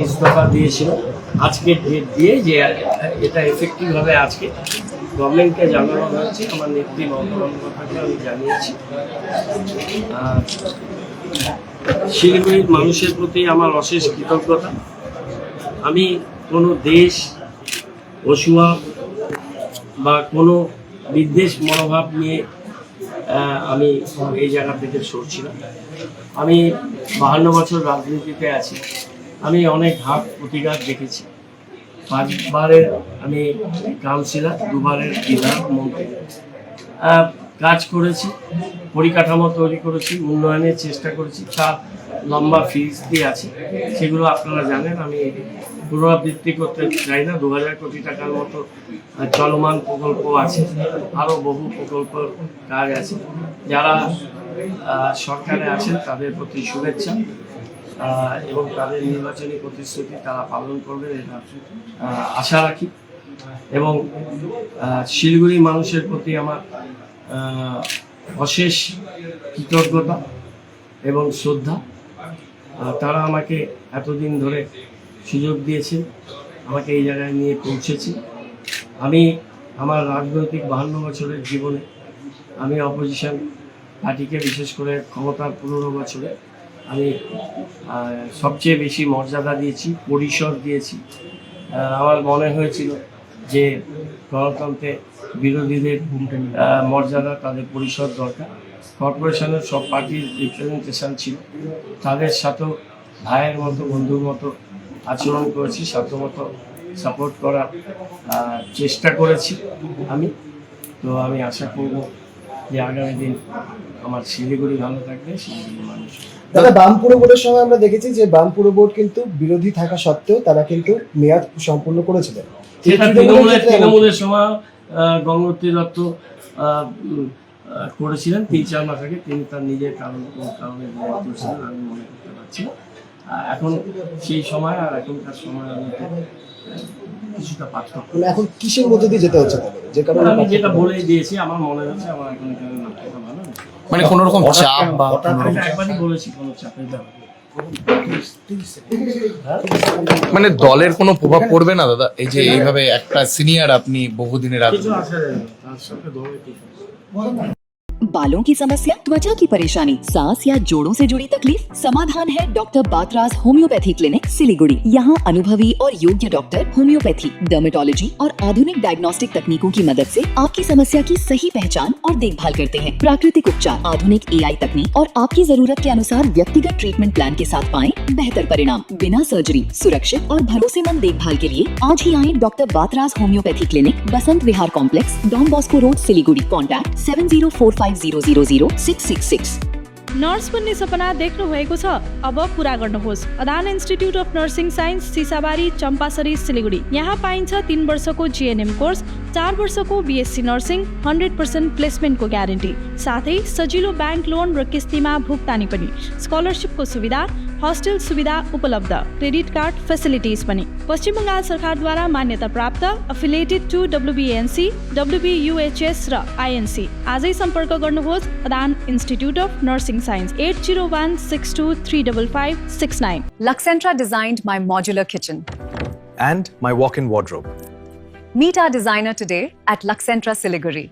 ইস্তফা দিয়েছিল আজকে ডেট দিয়ে যে এটা এফেক্টিভ হবে আজকে গভর্নমেন্টকে জানানো হয়েছে। আমার নেত্রী মমতা বন্দ্যোপাধ্যায়কে আমি জানিয়েছি। শিলিগুড়ির মানুষের প্রতি আমার অশেষ কৃতজ্ঞতা। আমি কোনো দেশ অসুয়া বা কোনো বিদ্বেষ মনোভাব নিয়ে আমি এই জায়গা থেকে সরছি না। আমি 52 বছর রাজনীতিতে আছি। আমি অনেক ঘাত প্রতিঘাত দেখেছি। 5বারের আমি কাউন্সিলর, 2বারের বিধায়ক মন্ত্রী কাজ করেছি, পরিকাঠামো তৈরি করেছি, উন্নয়নের চেষ্টা করেছি। তার লম্বা ফিরিস্তি আছে, সেগুলো আপনারা জানেন। আমি পুনরাবৃত্তি করতে চাই না। 2000 কোটি টাকার মতো চলমান প্রকল্প আছে, আরও বহু প্রকল্পের কাজ আছে। যারা সরকারে আছেন তাদের প্রতি শুভেচ্ছা এবং তাদের নির্বাচনী প্রতিশ্রুতি তারা পালন করবেন এটা আশা রাখি। এবং শিলিগুড়ি মানুষের প্রতি আমার অশেষ কৃতজ্ঞতা এবং শ্রদ্ধা। তারা আমাকে এতদিন ধরে সুযোগ দিয়েছে, আমাকে এই জায়গায় নিয়ে পৌঁছেছি। আমি আমার রাজনৈতিক 52 বছরের জীবনে আমি অপোজিশন পার্টিকে, বিশেষ করে ক্ষমতার 15 বছরে আমি সবচেয়ে বেশি মর্যাদা দিয়েছি, পরিসর দিয়েছি। আমার মনে হয়েছিল যে গণতন্ত্রে বিরোধীদের মর্যাদা, তাদের পরিসর দরকার। কর্পোরেশনের সব পার্টির রিপ্রেজেন্টেশন ছিল, তাদের সাথেও ভাইয়ের মতো, বন্ধুর মতো আচরণ করেছি, সাধ্যমতো সাপোর্ট করার চেষ্টা করেছি আমি। তো আমি আশা করব যে আগামী দিন আমার শিলিগুড়ি ভালো থাকবে, শিলিগুড়ির মানুষ। দাদা, বাম পুরো বোর্ডের সময় আমরা দেখেছি যে বাম পুরো বোর্ড কিন্তু বিরোধী থাকা সত্ত্বেও তারা কিন্তু মেয়াদ সম্পূর্ণ করেছিলেন। সেটা তৃণমূলের সময় গঙ্গোত্রী দত্ত করেছিলেন 3-4 মাস আগে। তিনি তার নিজের কারণে করেছিলেন, আমি মনে করতে পারছি। এখন সেই সময় আর এখনকার সময়ের মধ্যে কিছুটা পার্থক্য। এখন কিসের মধ্যে দিয়ে যেতে হচ্ছে তাদের? যে কারণে আমি যেটা বলেই দিয়েছি, আমার মনে হচ্ছে আমার এখন এখানে নাটকটা ভালো না, মানে কোনো রকম চাপ বা একবারই বলেছি কোনো চাপের ব্যাপার। মানে দলের কোনো প্রভাব পড়বে না দাদা, এই যে এইভাবে একটা সিনিয়র আপনি বহুদিনের কিছু আসে না, তার সাথে দলে কি बालों की समस्या, त्वचा की परेशानी, सांस या जोड़ों से जुड़ी तकलीफ? समाधान है doctor Batraj homeopathy clinic Siliguri. यहाँ अनुभवी और योग्य डॉक्टर होम्योपैथी, डर्मेटोलॉजी और आधुनिक डायग्नोस्टिक तकनीकों की मदद से आपकी समस्या की सही पहचान और देखभाल करते हैं। प्राकृतिक उपचार, आधुनिक AI तकनीक और आपकी जरूरत के अनुसार व्यक्तिगत ट्रीटमेंट प्लान के साथ पाएं बेहतर परिणाम। बिना सर्जरी, सुरक्षित और भरोसेमंद देखभाल के लिए आज ही आए doctor Batraj homeopathy clinic, Basant Vihar complex, Don Bosco road, Siliguri. Contact 7045000666। Nurse बन्ने सपना देख्नु भएको छ? अब पूरा गर्नुहोस्। Adan institute of nursing science, Sisabari, Champasari, Siliguri. यहाँ पाइन्छ 3 वर्षको GNM कोर्स, 4 वर्षको BSc नर्सिङ, 100% प्लेसमेन्टको ग्यारेन्टी, साथै सजिलो ब्याङ्क लोन र किस्तीमा भुक्तानी पनि, स्कलरसिपको सुविधा, हस्टेल सुविधा उपलब्ध, क्रेडिट कार्ड फेसिलिटिज पनि। पश्चिम बङ्गाल सरकारद्वारा मान्यता प्राप्त, एफिलिएटेड टु WBNC, WBUHS र INC। आजै सम्पर्क गर्नुहोस् Adan institute of nursing science, 8016235569। Luxentra designed my modular kitchen. And my walk-in wardrobe. Meet our designer today at Luxentra Siliguri.